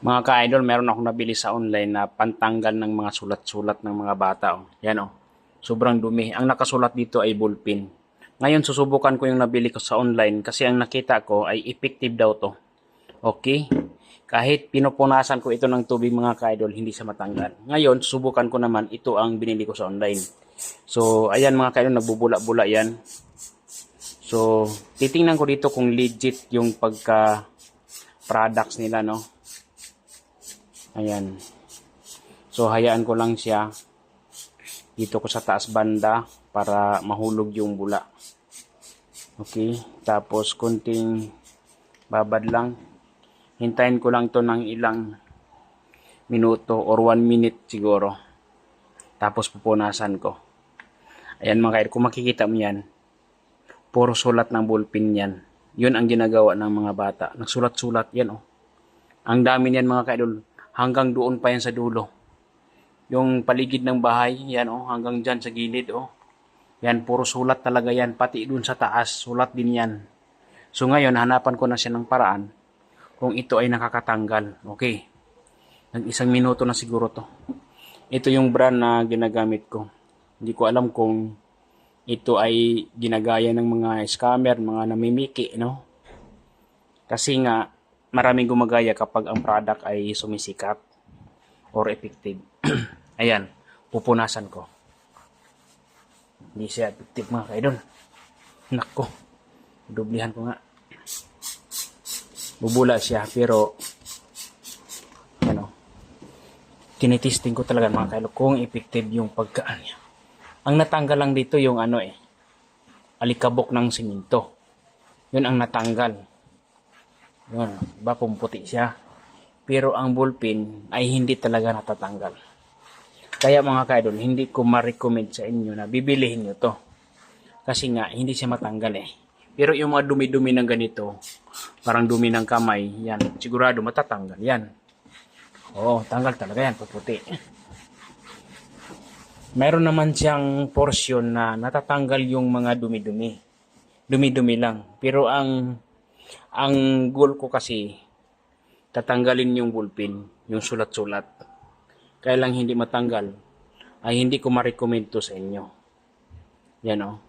Mga ka-idol, meron akong nabili sa online na pantanggal ng mga sulat-sulat ng mga bata. Oh. Yan oh. Sobrang dumi. Ang nakasulat dito ay ballpen. Ngayon susubukan ko yung nabili ko sa online kasi ang nakita ko ay effective daw to. Okay? Kahit pinupunasan ko ito ng tubig mga ka-idol, hindi siya matanggal. Ngayon, susubukan ko naman ito ang binili ko sa online. So, ayan mga ka-idol, nagbubula-bula yan. So, titingnan ko dito kung legit yung pagka products nila, no? Ayan. So, hayaan ko lang siya dito ko sa taas banda para mahulog yung bula. Okay. Tapos, kunting babad lang. Hintayin ko lang to ng ilang minuto or 1 minute siguro. Tapos, pupunasan ko. Ayan mga kaidol, kung makikita mo yan, puro sulat ng ballpen yan. Yun ang ginagawa ng mga bata. Nagsulat-sulat yan, oh. Ang dami niyan mga kaidol. Hanggang doon pa yan sa dulo. Yung paligid ng bahay, yan oh, hanggang dyan sa gilid oh. Yan, puro sulat talaga yan. Pati doon sa taas, sulat din yan. So ngayon, hanapan ko na siya ng paraan kung ito ay nakakatanggal. Okay. Nag-1 minuto na siguro to. Ito yung brand na ginagamit ko. Hindi ko alam kung ito ay ginagaya ng mga scammer, mga namimiki, no? Kasi nga, maraming gumagaya kapag ang product ay sumisikat or effective. Ayan, pupunasan ko. Hindi siya effective mga kaidol. Nako, dublihan ko nga. Bubula siya pero ano, tinitesting ko talaga mga kaidol kung effective yung pagkaan niya. Ang natanggal lang dito yung ano alikabok ng simento. Yun ang natanggal. Yun, ba pumputi siya. Pero ang ballpen ay hindi talaga natatanggal. Kaya mga ka-idol, hindi ko ma-recommend sa inyo na bibilihin nyo to. Kasi nga, hindi siya matanggal Pero yung mga dumi-dumi ng ganito, parang dumi ng kamay, yan, sigurado matatanggal yan. Oo, tanggal talaga yan, puputi. Meron naman siyang portion na natatanggal yung mga dumi-dumi. Dumi-dumi lang. Pero ang goal ko kasi, tatanggalin yung ballpen, yung sulat-sulat. Kaya lang hindi matanggal, ay hindi ko ma-recommend to sa inyo. Yan oh.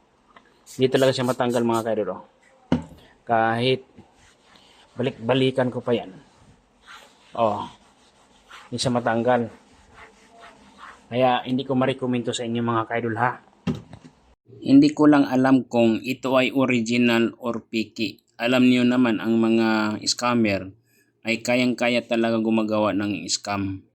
Hindi talaga siya matanggal mga kaidol oh. Kahit balik-balikan ko pa yan. Oh. Hindi siya matanggal. Kaya hindi ko ma-recommend to sa inyo mga kaidol ha. Hindi ko lang alam kung ito ay original or fake. Alam niyo naman ang mga scammer ay kayang-kaya talaga gumagawa ng scam.